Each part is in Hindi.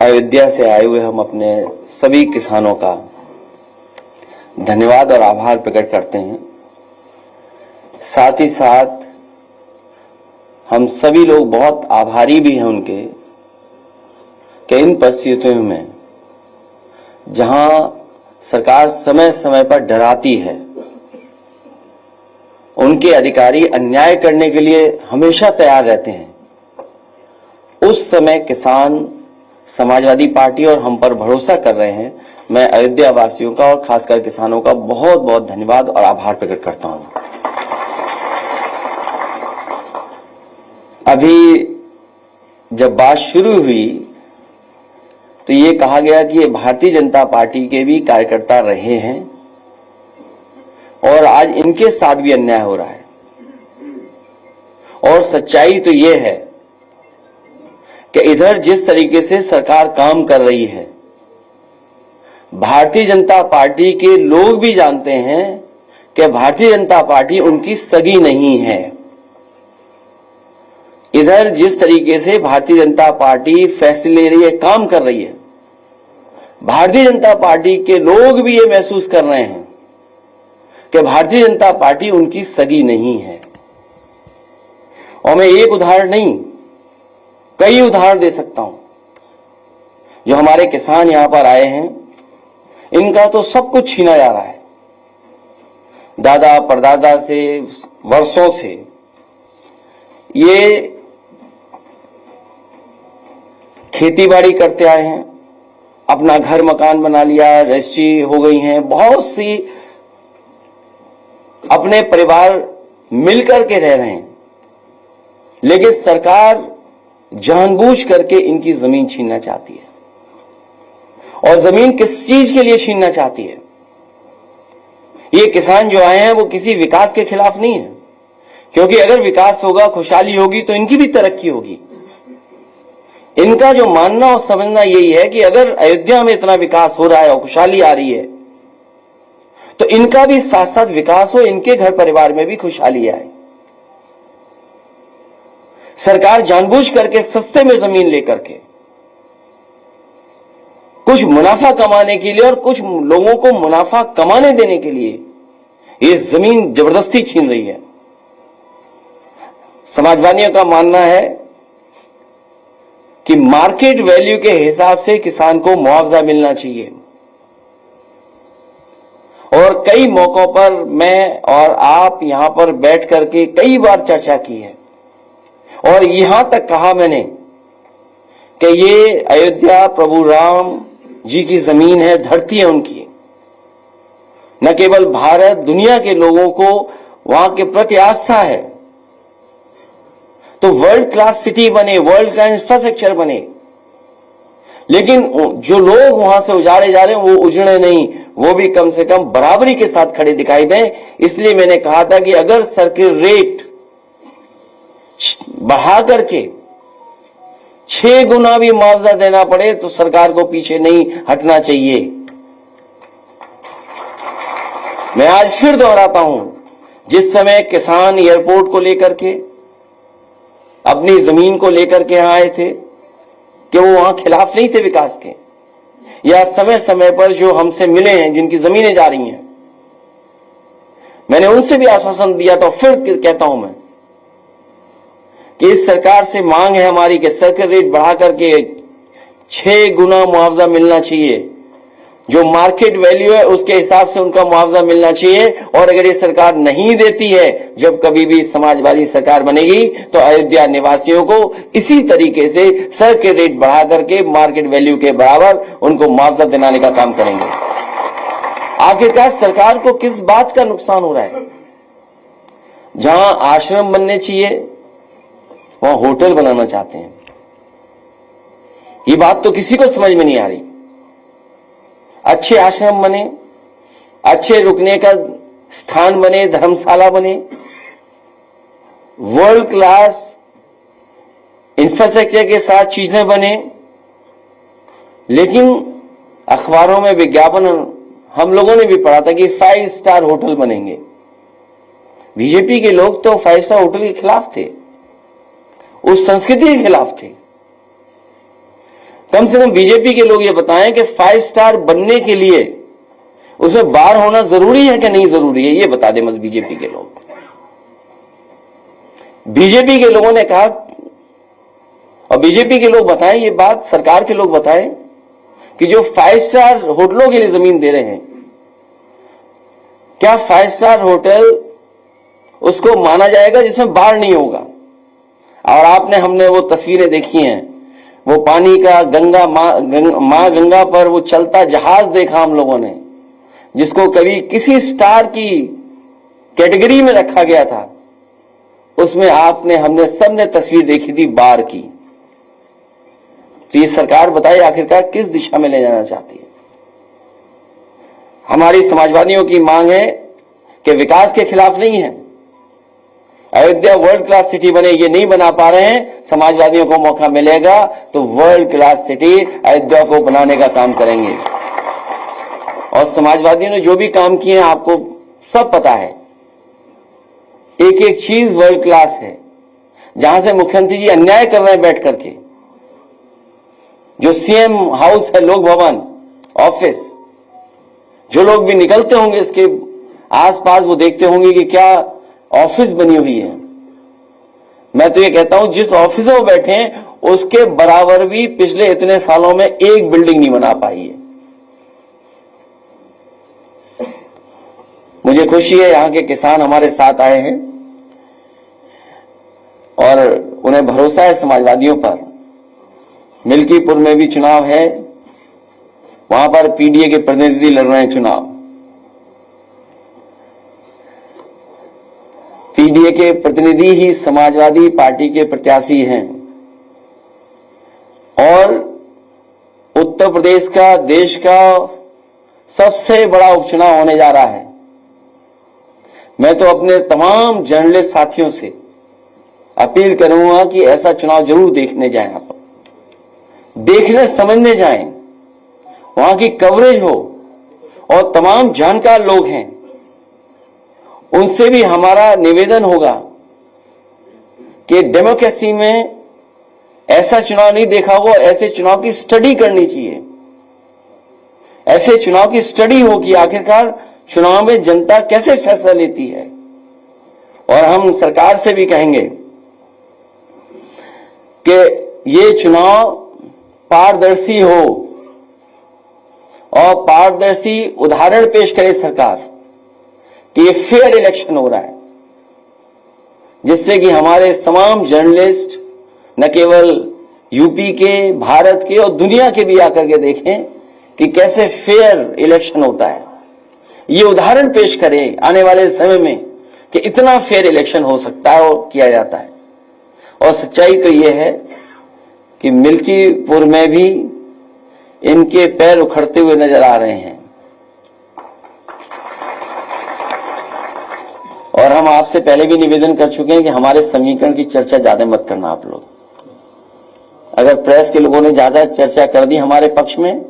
अयोध्या से आए हुए हम अपने सभी किसानों का धन्यवाद और आभार प्रकट करते हैं। साथ ही साथ हम सभी लोग बहुत आभारी भी हैं उनके कि इन परिस्थितियों में जहां सरकार समय समय पर डराती है, उनके अधिकारी अन्याय करने के लिए हमेशा तैयार रहते हैं। उस समय किसान समाजवादी पार्टी और हम पर भरोसा कर रहे हैं। मैं अयोध्या वासियों का और खासकर किसानों का बहुत बहुत धन्यवाद और आभार प्रकट करता हूं। अभी जब बात शुरू हुई तो ये कहा गया कि ये भारतीय जनता पार्टी के भी कार्यकर्ता रहे हैं और आज इनके साथ भी अन्याय हो रहा है। और सच्चाई तो ये है कि इधर जिस तरीके से सरकार काम कर रही है, भारतीय जनता पार्टी के लोग भी जानते हैं कि भारतीय जनता पार्टी उनकी सगी नहीं है। इधर जिस तरीके से भारतीय जनता पार्टी फैसले ले रही है, काम कर रही है, भारतीय जनता पार्टी के लोग भी ये महसूस कर रहे हैं कि भारतीय जनता पार्टी उनकी सगी नहीं है। और मैं एक उदाहरण नहीं, कई उदाहरण दे सकता हूं। जो हमारे किसान यहां पर आए हैं, इनका तो सब कुछ छीना जा रहा है। दादा परदादा से वर्षों से ये खेती बाड़ी करते आए हैं, अपना घर मकान बना लिया, रजिस्ट्री हो गई हैं, बहुत सी अपने परिवार मिलकर के रह रहे हैं। लेकिन सरकार जानबूझ करके इनकी जमीन छीनना चाहती है। और जमीन किस चीज के लिए छीनना चाहती है? ये किसान जो आए हैं वो किसी विकास के खिलाफ नहीं है, क्योंकि अगर विकास होगा, खुशहाली होगी तो इनकी भी तरक्की होगी। इनका जो मानना और समझना यही है कि अगर अयोध्या में इतना विकास हो रहा है और खुशहाली आ रही है तो इनका भी साथ साथ विकास हो, इनके घर परिवार में भी खुशहाली आए। सरकार जानबूझ करके सस्ते में जमीन लेकर के कुछ मुनाफा कमाने के लिए और कुछ लोगों को मुनाफा कमाने देने के लिए ये जमीन जबरदस्ती छीन रही है। समाजवादियों का मानना है कि मार्केट वैल्यू के हिसाब से किसान को मुआवजा मिलना चाहिए। और कई मौकों पर मैं और आप यहां पर बैठ करके कई बार चर्चा की है और यहां तक कहा मैंने कि ये अयोध्या प्रभु राम जी की जमीन है, धरती है उनकी। न केवल भारत, दुनिया के लोगों को वहां के प्रति आस्था है। तो वर्ल्ड क्लास सिटी बने, वर्ल्ड क्लास इंफ्रास्ट्रक्चर बने, लेकिन जो लोग वहां से उजाड़े जा रहे हैं वो उजड़े नहीं, वो भी कम से कम बराबरी के साथ खड़े दिखाई दें। इसलिए मैंने कहा था कि अगर सर्किल रेट बढ़ा करके 6 गुना भी मुआवजा देना पड़े तो सरकार को पीछे नहीं हटना चाहिए। मैं आज फिर दोहराता हूं, जिस समय किसान एयरपोर्ट को लेकर के, अपनी जमीन को लेकर के यहां आए थे, कि वो वहां खिलाफ नहीं थे विकास के, या समय समय पर जो हमसे मिले हैं, जिनकी जमीनें जा रही हैं, मैंने उनसे भी आश्वासन दिया। तो फिर कहता हूं मैं कि इस सरकार से मांग है हमारी कि सर्किल रेट बढ़ा करके 6 गुना मुआवजा मिलना चाहिए। जो मार्केट वैल्यू है उसके हिसाब से उनका मुआवजा मिलना चाहिए। और अगर ये सरकार नहीं देती है, जब कभी भी समाजवादी सरकार बनेगी तो अयोध्या निवासियों को इसी तरीके से सर्किल रेट बढ़ा करके मार्केट वैल्यू के बराबर उनको मुआवजा दिलाने का काम करेंगे। आखिरकार सरकार को किस बात का नुकसान हो रहा है? जहां आश्रम बनने चाहिए वहां होटल बनाना चाहते हैं। ये बात तो किसी को समझ में नहीं आ रही। अच्छे आश्रम बने, अच्छे रुकने का स्थान बने, धर्मशाला बने, वर्ल्ड क्लास इंफ्रास्ट्रक्चर के साथ चीजें बने, लेकिन अखबारों में विज्ञापन हम लोगों ने भी पढ़ा था कि 5 स्टार होटल बनेंगे। बीजेपी के लोग तो 5 स्टार होटल के खिलाफ थे, उस संस्कृति के खिलाफ थे। कम से कम बीजेपी के लोग ये बताएं कि 5 स्टार बनने के लिए उसमें बार होना जरूरी है कि नहीं जरूरी है, ये बता दें बस बीजेपी के लोग। बीजेपी के लोगों ने कहा, और बीजेपी के लोग बताएं ये बात, सरकार के लोग बताएं कि जो 5 स्टार होटलों के लिए जमीन दे रहे हैं, क्या 5 स्टार होटल उसको माना जाएगा जिसमें बाढ़ नहीं होगा? और आपने हमने वो तस्वीरें देखी हैं, वो पानी का गंगा मां गंगा पर वो चलता जहाज देखा हम लोगों ने, जिसको कभी किसी स्टार की कैटेगरी में रखा गया था, उसमें आपने हमने सबने तस्वीर देखी थी बाढ़ की। तो ये सरकार बताइए आखिरकार किस दिशा में ले जाना चाहती है? हमारी समाजवादियों की मांग है कि विकास के खिलाफ नहीं है, अयोध्या वर्ल्ड क्लास सिटी बने, ये नहीं बना पा रहे हैं, समाजवादियों को मौका मिलेगा तो वर्ल्ड क्लास सिटी अयोध्या को बनाने का काम करेंगे। और समाजवादियों ने जो भी काम किए हैं आपको सब पता है, एक एक चीज वर्ल्ड क्लास है। जहां से मुख्यमंत्री जी अन्याय कर रहे हैं बैठ करके, जो सीएम हाउस है, लोक भवन, ऑफिस, जो लोग भी निकलते होंगे इसके आसपास वो देखते होंगे कि क्या ऑफिस बनी हुई है। मैं तो ये कहता हूं जिस ऑफिस में वो बैठे हैं उसके बराबर भी पिछले इतने सालों में एक बिल्डिंग नहीं बना पाई है। मुझे खुशी है यहां के किसान हमारे साथ आए हैं और उन्हें भरोसा है समाजवादियों पर। मिल्कीपुर में भी चुनाव है, वहां पर पीडीए के प्रतिनिधि लड़ रहे हैं चुनाव। पीडीए के प्रतिनिधि ही समाजवादी पार्टी के प्रत्याशी हैं और उत्तर प्रदेश का, देश का सबसे बड़ा उपचुनाव होने जा रहा है। मैं तो अपने तमाम जर्नलिस्ट साथियों से अपील करूंगा कि ऐसा चुनाव जरूर देखने जाएं, आप देखने समझने जाएं, वहां की कवरेज हो और तमाम जानकार लोग हैं उनसे भी हमारा निवेदन होगा कि डेमोक्रेसी में ऐसा चुनाव नहीं देखा होगा, ऐसे चुनाव की स्टडी करनी चाहिए। ऐसे चुनाव की स्टडी हो कि आखिरकार चुनाव में जनता कैसे फैसला लेती है। और हम सरकार से भी कहेंगे कि ये चुनाव पारदर्शी हो और पारदर्शी उदाहरण पेश करे सरकार कि ये फेयर इलेक्शन हो रहा है, जिससे कि हमारे तमाम जर्नलिस्ट न केवल यूपी के, भारत के और दुनिया के भी आकर के देखें कि कैसे फेयर इलेक्शन होता है। ये उदाहरण पेश करें आने वाले समय में कि इतना फेयर इलेक्शन हो सकता है और किया जाता है। और सच्चाई तो ये है कि मिल्कीपुर में भी इनके पैर उखड़ते हुए नजर आ रहे हैं। और हम आपसे पहले भी निवेदन कर चुके हैं कि हमारे समीकरण की चर्चा ज्यादा मत करना आप लोग। अगर प्रेस के लोगों ने ज्यादा चर्चा कर दी हमारे पक्ष में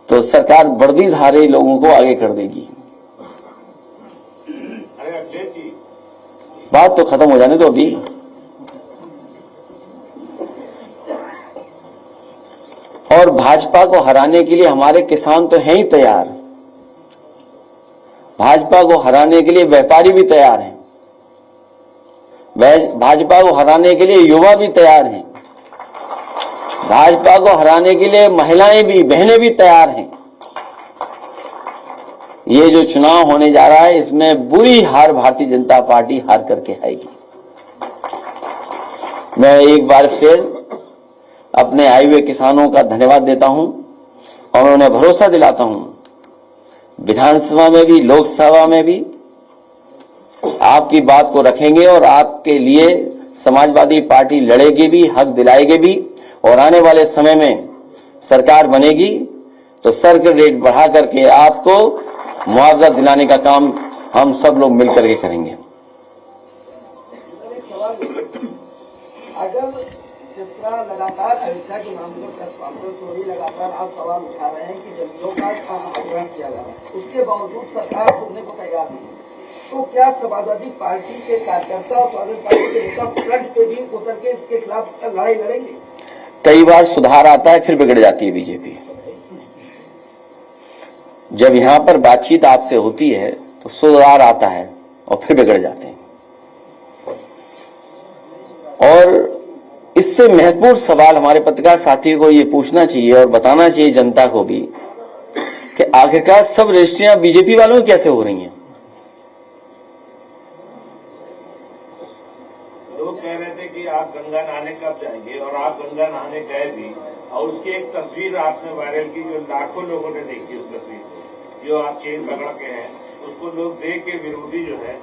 तो सरकार वर्दीधारी लोगों को आगे कर देगी। बात तो खत्म हो जाने दो अभी। और भाजपा को हराने के लिए हमारे किसान तो हैं ही तैयार, भाजपा को हराने के लिए व्यापारी भी तैयार हैं, भाजपा को हराने के लिए युवा भी तैयार हैं, भाजपा को हराने के लिए महिलाएं भी, बहनें भी तैयार हैं। ये जो चुनाव होने जा रहा है इसमें बुरी हार भारतीय जनता पार्टी हार करके आएगी। मैं एक बार फिर अपने आए हुए किसानों का धन्यवाद देता हूं और उन्हें भरोसा दिलाता हूं विधानसभा में भी, लोकसभा में भी आपकी बात को रखेंगे और आपके लिए समाजवादी पार्टी लड़ेगी भी, हक दिलाएगी भी। और आने वाले समय में सरकार बनेगी तो सर्किट रेट बढ़ा करके आपको मुआवजा दिलाने का काम हम सब लोग मिलकर के करेंगे। अगर जिस तरह लगातार अयोध्या के मामले पर लगातार आप सवाल उठा रहे हैं कि जमीनों का अधिग्रहण किया जा रहा है, उसके बावजूद सरकार सुनने को तैयार नहीं, तो क्या समाजवादी पार्टी के कार्यकर्ता और समाजवादी पार्टी के नेता फ्रंट पे भी उतर के इसके खिलाफ लड़ाई लड़ेंगे? कई बार सुधार आता है फिर बिगड़ जाती है बीजेपी। जब यहां पर बातचीत आपसे होती है तो सुधार आता है और फिर बिगड़ जाते हैं। और इससे महत्वपूर्ण सवाल हमारे पत्रकार साथियों को ये पूछना चाहिए और बताना चाहिए जनता को भी कि आखिरकार सब रजिस्ट्रियां बीजेपी वालों की कैसे हो रही हैं। लोग कह रहे थे कि आप गंगा नहाने कब जाएंगे, और आप गंगा नहाने गए भी, और उसकी एक तस्वीर आपने वायरल की जो लाखों लोगों ने देखी। उस तस्वीर को जो आप चेन पकड़ के हैं उसको लोग देख के विरोधी जो है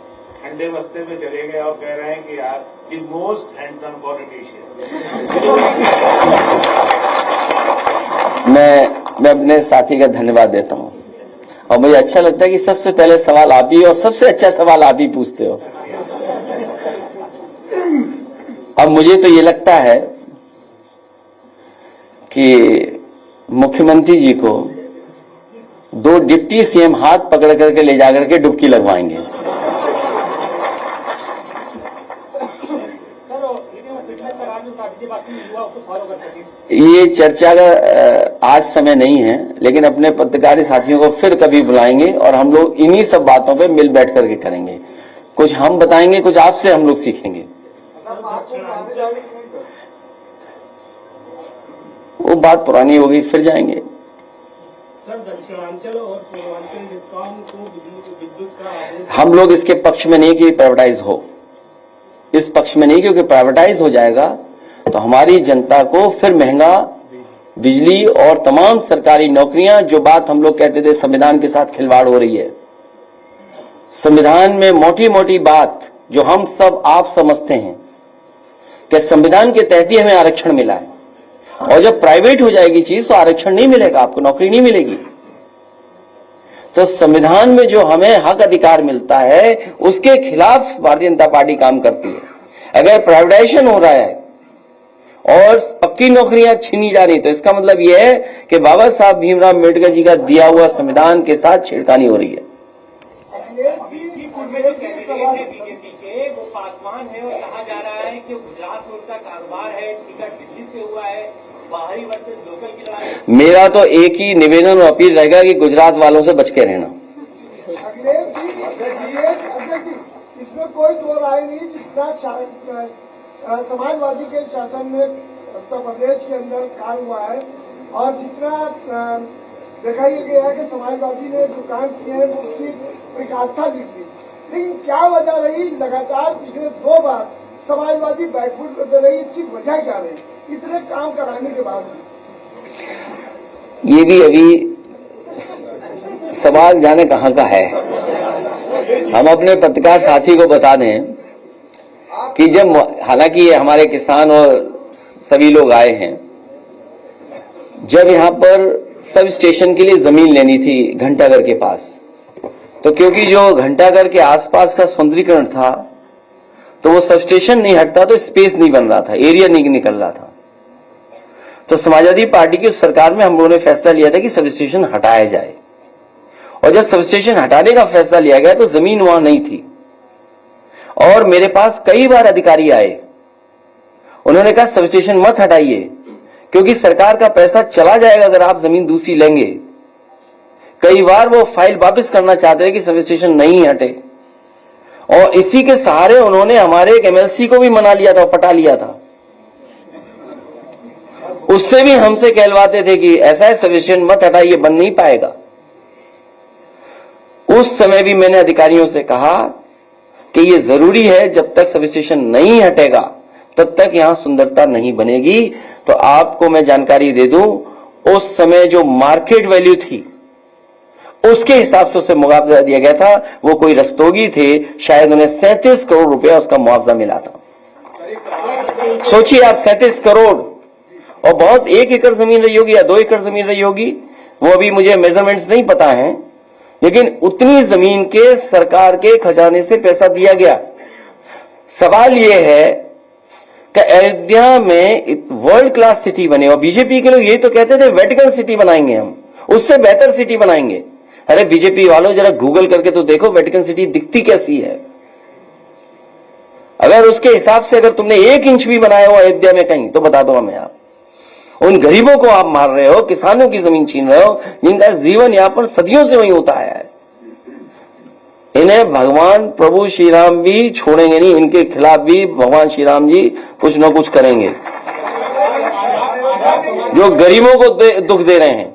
ठंडे बस्ते में चले गए और कह रहे हैं कि यार द मोस्ट हैंडसम पॉलिटिशियन। मैं अपने साथी का धन्यवाद देता हूं और मुझे अच्छा लगता है कि सबसे पहले सवाल आप ही और सबसे अच्छा सवाल आप ही पूछते हो। अब मुझे तो ये लगता है कि मुख्यमंत्री जी को 2 डिप्टी सीएम हाथ पकड़ करके ले जाकर के डुबकी लगवाएंगे। ये चर्चा का आज समय नहीं है, लेकिन अपने पत्रकारी साथियों को फिर कभी बुलाएंगे और हम लोग इन्हीं सब बातों पे मिल बैठ करके करेंगे। कुछ हम बताएंगे, कुछ आपसे हम लोग सीखेंगे। वो बात पुरानी होगी, फिर जाएंगे। सर, दक्षिणांचल और पूर्वांचल डिस्कॉम को विद्युत का हम लोग इसके पक्ष में नहीं कि प्राइवेटाइज हो, इस पक्ष में नहीं, क्योंकि प्राइवेटाइज हो जाएगा तो हमारी जनता को फिर महंगा बिजली और तमाम सरकारी नौकरियां, जो बात हम लोग कहते थे संविधान के साथ खिलवाड़ हो रही है। संविधान में मोटी मोटी बात जो हम सब आप समझते हैं कि संविधान के तहत ही हमें आरक्षण मिला है, और जब प्राइवेट हो जाएगी चीज तो आरक्षण नहीं मिलेगा, आपको नौकरी नहीं मिलेगी। तो संविधान में जो हमें हक अधिकार मिलता है उसके खिलाफ भारतीय जनता पार्टी काम करती है। अगर प्राइवेटाइजेशन हो रहा है और पक्की नौकरियां छीनी जा रही तो इसका मतलब यह है कि बाबा साहब भीमराव अम्बेडकर जी का दिया हुआ संविधान के साथ छेड़खानी हो रही है। बीजेपी के वो पासवान है और कहा जा रहा है कि गुजरात में उनका कारोबार है, टिकट दिल्ली से हुआ है, बाहरी वर्सेस लोकल की लड़ाई। मेरा तो एक ही निवेदन और अपील रहेगा कि गुजरात वालों से बच के रहना। इसमें कोई दो राय नहीं। जितना समाजवादी के शासन में उत्तर प्रदेश के अंदर काम हुआ है और जितना देखा ही गया है कि समाजवादी ने जो काम किए हैं उसकी एक आस्था भी थी, लेकिन क्या वजह रही लगातार पिछले 2 बार समाजवादी बैकफुट करते रही, इसकी वजह क्या रही इतने काम कराने के बावजूद? ये भी अभी सवाल जाने कहां का है। हम अपने पत्रकार साथी को बता दें कि जब, हालांकि ये हमारे किसान और सभी लोग आए हैं, जब यहां पर सब स्टेशन के लिए जमीन लेनी थी घंटाघर के पास, तो क्योंकि जो घंटाघर के आसपास का सौंदर्यीकरण था तो वो सब स्टेशन नहीं हटता तो स्पेस नहीं बन रहा था, एरिया नहीं निकल रहा था। तो समाजवादी पार्टी की सरकार में हम लोगों ने फैसला लिया था कि सब स्टेशन हटाया जाए, और जब सब स्टेशन हटाने का फैसला लिया गया तो जमीन वहां नहीं थी। और मेरे पास कई बार अधिकारी आए, उन्होंने कहा सब स्टेशन मत हटाइए क्योंकि सरकार का पैसा चला जाएगा अगर आप जमीन दूसरी लेंगे। कई बार वो फाइल वापस करना चाहते हैं कि सब स्टेशन नहीं हटे, और इसी के सहारे उन्होंने हमारे एक एमएलसी को भी मना लिया था, पटा लिया था। उससे भी हमसे कहलवाते थे कि ऐसा है सब स्टेशन मत हटाइए, बन नहीं पाएगा। उस समय भी मैंने अधिकारियों से कहा कि ये जरूरी है, जब तक सब स्टेशन नहीं हटेगा तब तक यहां सुंदरता नहीं बनेगी। तो आपको मैं जानकारी दे दूं, उस समय जो मार्केट वैल्यू थी उसके हिसाब से उसे मुआवजा दिया गया था। वो कोई रस्तोगी थे, शायद उन्हें 37 करोड़ रुपया उसका मुआवजा मिला था। सोचिए आप, 37 करोड़, और बहुत 1 एकड़ जमीन रही होगी या 2 एकड़ जमीन रही होगी, वो अभी मुझे मेजरमेंट्स नहीं पता है, लेकिन उतनी जमीन के सरकार के खजाने से पैसा दिया गया। सवाल यह है कि अयोध्या में वर्ल्ड क्लास सिटी बने, और बीजेपी के लोग ये तो कहते थे वेटिकन सिटी बनाएंगे, हम उससे बेहतर सिटी बनाएंगे। अरे बीजेपी वालों, जरा गूगल करके तो देखो वेटिकन सिटी दिखती कैसी है। अगर उसके हिसाब से अगर तुमने 1 इंच भी बनाया हो अयोध्या में कहीं तो बता दो हमें आप। उन गरीबों को आप मार रहे हो, किसानों की जमीन छीन रहे हो, जिनका जीवन यापन सदियों से वही होता आया है। इन्हें भगवान प्रभु श्री राम भी छोड़ेंगे नहीं, इनके खिलाफ भी भगवान श्री राम जी कुछ न कुछ करेंगे, जो गरीबों को दुख दे रहे हैं।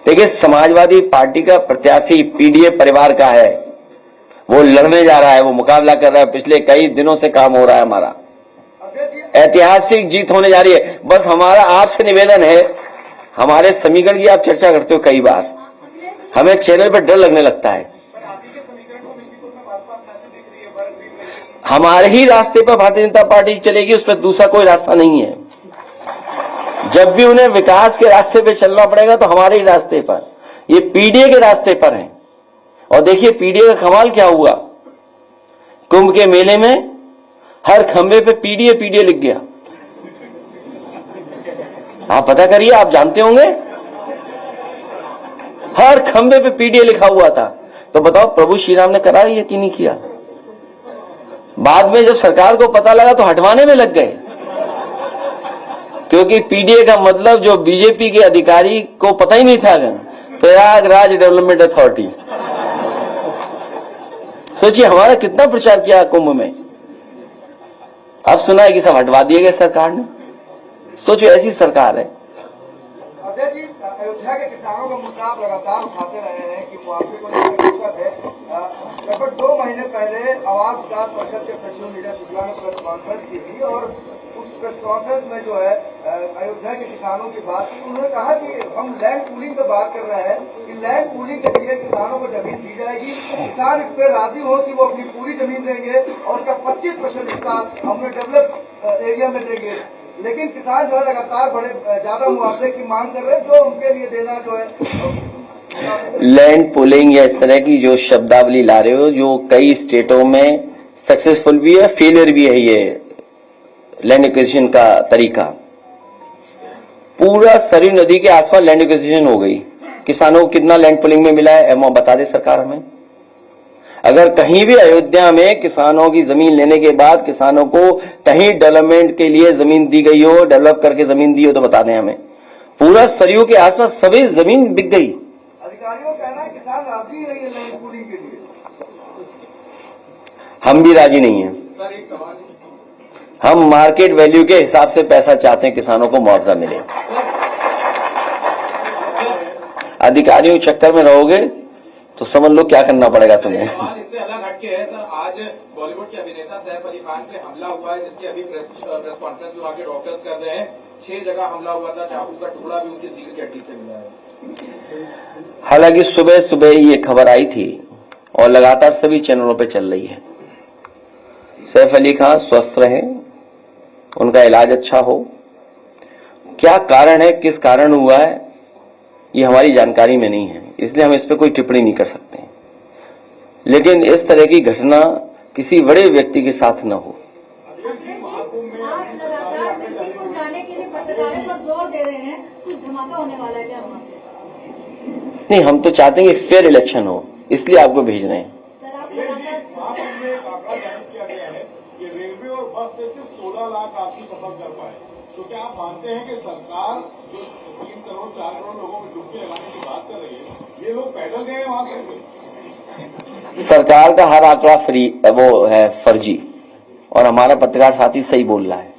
देखिए, समाजवादी पार्टी का प्रत्याशी पीडीए परिवार का है, वो लड़ने जा रहा है, वो मुकाबला कर रहा है। पिछले कई दिनों से काम हो रहा है हमारा, ऐतिहासिक जीत होने जा रही है। बस हमारा आपसे निवेदन है, हमारे समीकरण की आप चर्चा करते हो कई बार, हमें चैनल पर डर लगने लगता है। हमारे ही रास्ते पर भारतीय जनता पार्टी चलेगी, उस पर दूसरा कोई रास्ता नहीं है। जब भी उन्हें विकास के रास्ते पे चलना पड़ेगा तो हमारे ही रास्ते पर, ये पीडीए के रास्ते पर है। और देखिए पीडीए का कमाल क्या हुआ, कुंभ के मेले में हर खंबे पे पीडीए पीडीए लिख गया। आप पता करिए, आप जानते होंगे, हर खंबे पे पीडीए लिखा हुआ था। तो बताओ प्रभु श्री राम ने करा ये कि नहीं किया? बाद में जब सरकार को पता लगा तो हटवाने में लग गए, क्योंकि पीडीए का मतलब जो बीजेपी के अधिकारी को पता ही नहीं था, प्रयागराज डेवलपमेंट अथॉरिटी। सोचिए हमारा कितना प्रचार किया कुंभ में, अब सुना है कि सब हटवा दिए गए सरकार ने। सोचो ऐसी सरकार है। अजय जी, अयोध्या के किसानों का मुद्दा आप लगातार उठाते रहे हैं कि मुआवजे को लेकर दिक्कत है। लगभग 2 महीने पहले आवास विकास परिषद के सचिव नीरज शुक्ला ने प्रेस कॉन्फ्रेंस की थी और उस प्रेस कॉन्फ्रेंस में जो है अयोध्या के किसानों की बात की। उन्होंने कहा कि हम लैंड पूलिंग पे बात कर रहे हैं कि लैंड पूलिंग के लिए किसानों को जमीन दी जाएगी, किसान इस पे राजी हो कि वो अपनी पूरी जमीन देंगे और उसका 25% हिस्सा हमने डेवलप एरिया में देंगे। लेकिन किसान जो है लगातार बड़े ज्यादा मुआवजे की मांग कर रहे हैं, जो उनके लिए देना जो है लैंड पुलिंग या इस तरह की जो शब्दावली ला रहे हो, जो कई स्टेटों में सक्सेसफुल भी है, फेलियर भी है। ये लैंड एक्विजिशन का तरीका, पूरा सरयू नदी के आसपास लैंड एक्विजिशन हो गई। किसानों को कितना लैंड पुलिंग में मिला है बता दे सरकार हमें। अगर कहीं भी अयोध्या में किसानों की जमीन लेने के बाद किसानों को कहीं डेवलपमेंट के लिए जमीन दी गई हो, डेवलप करके जमीन दी हो, तो बता दें हमें। पूरा सरयू के आसपास सभी जमीन बिक गई। अधिकारियों का कहना है किसान राजी नहीं है लैंड पूलिंग के लिए। हम भी राजी नहीं है। सर एक सवाल, हम मार्केट वैल्यू के हिसाब से पैसा चाहते हैं, किसानों को मुआवजा मिले। अधिकारियों के चक्कर में रहोगे तो समझ लो क्या करना पड़ेगा तुम्हें। इससे अलग हटके है सर, आज बॉलीवुड के अभिनेता सैफ अली खान पे हमला हुआ है, जिसकी अभी प्रेस कॉन्फ्रेंस में वहाँ के डॉक्टर्स कर रहे हैं। 6 जगह हमला हुआ था, चाकू का टुकड़ा भी उनकी रीढ़ की हड्डी से मिला है। हालांकि सुबह सुबह ये खबर आई थी और लगातार सभी चैनलों पे चल रही है। सैफ अली खान स्वस्थ रहे, उनका इलाज अच्छा हो। क्या कारण है, किस कारण हुआ है, ये हमारी जानकारी में नहीं है, इसलिए हम इस पे कोई टिप्पणी नहीं कर सकते। लेकिन इस तरह की घटना किसी बड़े व्यक्ति के साथ न हो। आप लगातार दिल्ली को जाने के लिए पत्रकारों पर जोर दे रहे हैं, कुछ धमाका होने वाला है क्या वहाँ पे? नहीं, हम तो चाहते हैं कि फेयर इलेक्शन हो, इसलिए आपको भेज रहे हैं। सर आप लगातार महाकुंभ में एक आंकड़ा जारी किया गया है कि रेलवे और बस से सिर्फ 16 लाख यात्री सफर कर पाए। तो क्या आप मानते हैं कि सरकार जो 3 करोड़ 4 करोड़ लोगों में डुबकी लगाने की बात कर रही है, ये लोग पैदल गए वहां से? सरकार का हर आंकड़ा वो है फर्जी, और हमारा पत्रकार साथी सही बोल रहा है,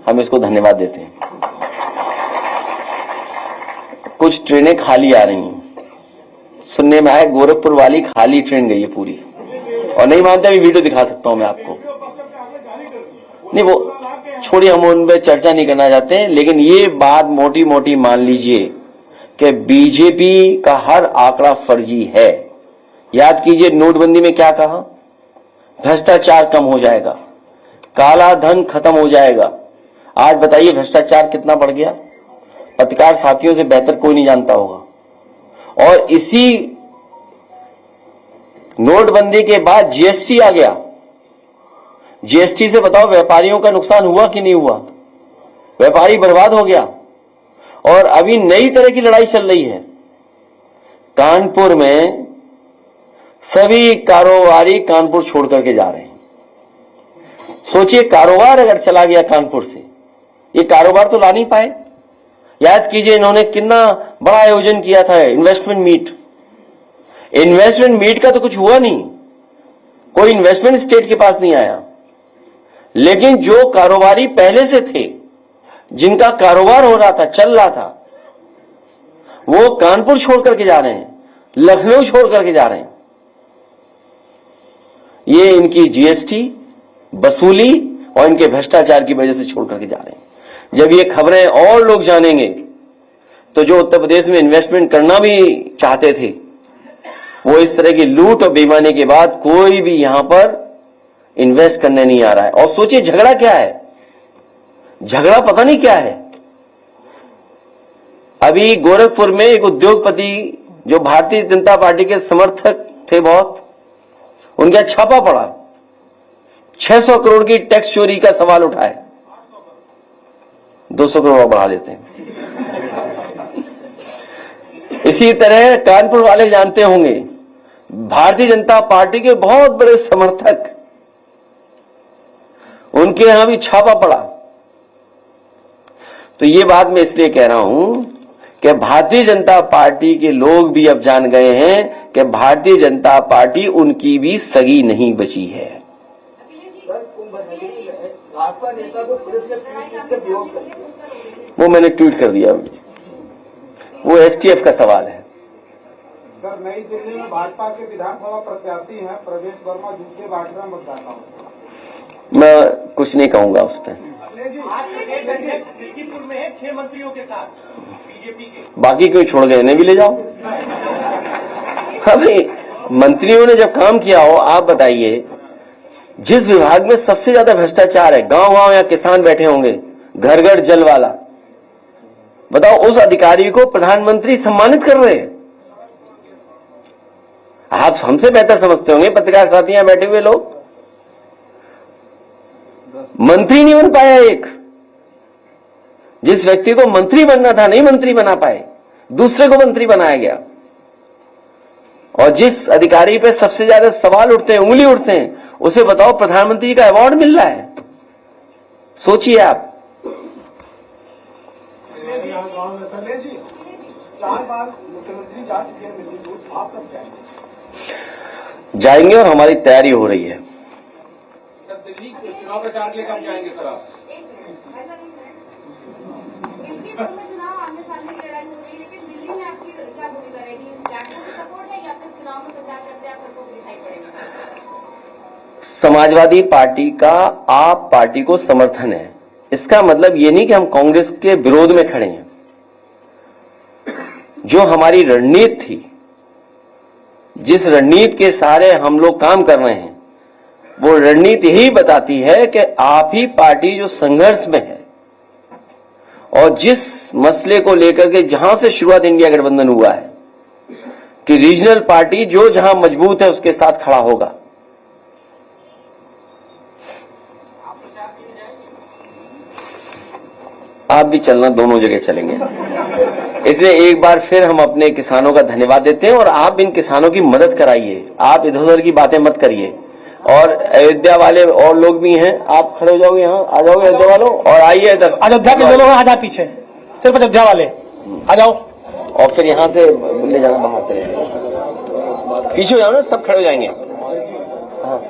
हम इसको धन्यवाद देते हैं। कुछ ट्रेनें खाली आ रही हैं, सुनने में आया गोरखपुर वाली खाली ट्रेन गई है पूरी, और नहीं मानते अभी वीडियो दिखा सकता हूं मैं आपको। नहीं वो छोड़िए, हम उन पर चर्चा नहीं करना चाहते हैं, लेकिन ये बात मोटी मोटी मान लीजिए कि बीजेपी का हर आंकड़ा फर्जी है। याद कीजिए नोटबंदी में क्या कहा, भ्रष्टाचार कम हो जाएगा, काला धन खत्म हो जाएगा। आज बताइए भ्रष्टाचार कितना बढ़ गया, पत्रकार साथियों से बेहतर कोई नहीं जानता होगा। और इसी नोटबंदी के बाद जीएसटी आ गया, जीएसटी से बताओ व्यापारियों का नुकसान हुआ कि नहीं हुआ, व्यापारी बर्बाद हो गया। और अभी नई तरह की लड़ाई चल रही है, कानपुर में सभी कारोबारी कानपुर छोड़ करके जा रहे हैं। सोचिए, कारोबार अगर चला गया कानपुर से, ये कारोबार तो ला नहीं पाए। याद कीजिए, इन्होंने कितना बड़ा आयोजन किया था, इन्वेस्टमेंट मीट। इन्वेस्टमेंट मीट का तो कुछ हुआ नहीं, कोई इन्वेस्टमेंट स्टेट के पास नहीं आया। लेकिन जो कारोबारी पहले से थे, जिनका कारोबार हो रहा था, चल रहा था, वो कानपुर छोड़ करके जा रहे हैं, लखनऊ छोड़ करके जा रहे हैं। ये इनकी जीएसटी वसूली और इनके भ्रष्टाचार की वजह से छोड़ करके जा रहे हैं। जब ये खबरें और लोग जानेंगे तो जो उत्तर प्रदेश में इन्वेस्टमेंट करना भी चाहते थे, वो इस तरह की लूट और बेईमानी के बाद कोई भी यहां पर इन्वेस्ट करने नहीं आ रहा है। और सोचिए, झगड़ा क्या है, झगड़ा पता नहीं क्या है। अभी गोरखपुर में एक उद्योगपति जो भारतीय जनता पार्टी के समर्थक थे बहुत, उनका छापा पड़ा, 600 करोड़ की टैक्स चोरी का सवाल उठाए। 200 करोड़ बढ़ा देते हैं। इसी तरह कानपुर वाले जानते होंगे, भारतीय जनता पार्टी के बहुत बड़े समर्थक, उनके यहां भी छापा पड़ा। तो ये बात मैं इसलिए कह रहा हूं कि भारतीय जनता पार्टी के लोग भी अब जान गए हैं कि भारतीय जनता पार्टी उनकी भी सगी नहीं बची है। सर, कुंभ नगरी में भाजपा नेता को पुलिस ने पीट के विरोध कर दिया। वो मैंने ट्वीट कर दिया, वो एसटीएफ का सवाल है। सर, नई दिल्ली में भाजपा के विधानसभा प्रत्याशी हैं प्रवेश वर्मा, झूठे बांटना मतदाताओं को। मैं कुछ नहीं कहूंगा उस पर। आज मिर्कीपुर में है 6 मंत्रियों के साथ बीजेपी के, बाकी क्यों छोड़ गए, इन्हें भी ले जाओ। हाँ भाई, मंत्रियों ने जब काम किया हो, आप बताइए, जिस विभाग में सबसे ज्यादा भ्रष्टाचार है, गांव गांव या किसान बैठे होंगे, घर घर जल वाला, बताओ उस अधिकारी को प्रधानमंत्री सम्मानित कर रहे हैं। आप हमसे बेहतर समझते होंगे, पत्रकार साथी यहां बैठे हुए लोग। मंत्री नहीं बन पाया एक, जिस व्यक्ति को मंत्री बनना था नहीं मंत्री बना पाए, दूसरे को मंत्री बनाया गया। और जिस अधिकारी पे सबसे ज्यादा सवाल उठते हैं, उंगली उठते हैं, उसे बताओ प्रधानमंत्री का अवार्ड मिल रहा है। सोचिए आप। जी 4 बार मुख्यमंत्री जा चुके हैं मिर्कीपुर, आप कब जाएंगे और हमारी तैयारी हो रही है। सर, दिल्ली चुनाव प्रचार के लिए कब जाएंगे सर आप? चुनाव आने सामने की लड़ाई हो रही है, लेकिन दिल्ली में आपकी क्या भूमिका रहेगी? नेशनल सपोर्ट है या फिर चुनाव में प्रचार करते हैं आपको दिखाई पड़ेगा? समाजवादी पार्टी का आप पार्टी को समर्थन है, इसका मतलब ये नहीं कि हम कांग्रेस के विरोध में खड़े हैं। जो हमारी रणनीति थी, जिस रणनीति के सहारे हम लोग काम कर रहे हैं, वो रणनीति यही बताती है कि आप ही पार्टी जो संघर्ष में है और जिस मसले को लेकर के जहां से शुरुआत इंडिया गठबंधन हुआ है कि रीजनल पार्टी जो जहां मजबूत है उसके साथ खड़ा होगा। आप भी चलना, दोनों जगह चलेंगे। इसलिए एक बार फिर हम अपने किसानों का धन्यवाद देते हैं और आप इन किसानों की मदद कराइए, आप इधर उधर की बातें मत करिए। और अयोध्या वाले और लोग भी हैं, आप खड़े हो जाओगे, यहाँ आ जाओगे अयोध्या वालों, और आइए इधर। अयोध्या के लोग आ जाओ पीछे, सिर्फ अयोध्या वाले आ जाओ। और फिर यहाँ से ले जाना बाहर से, पीछे हो जाओ ना, सब खड़े हो जाएंगे। हाँ।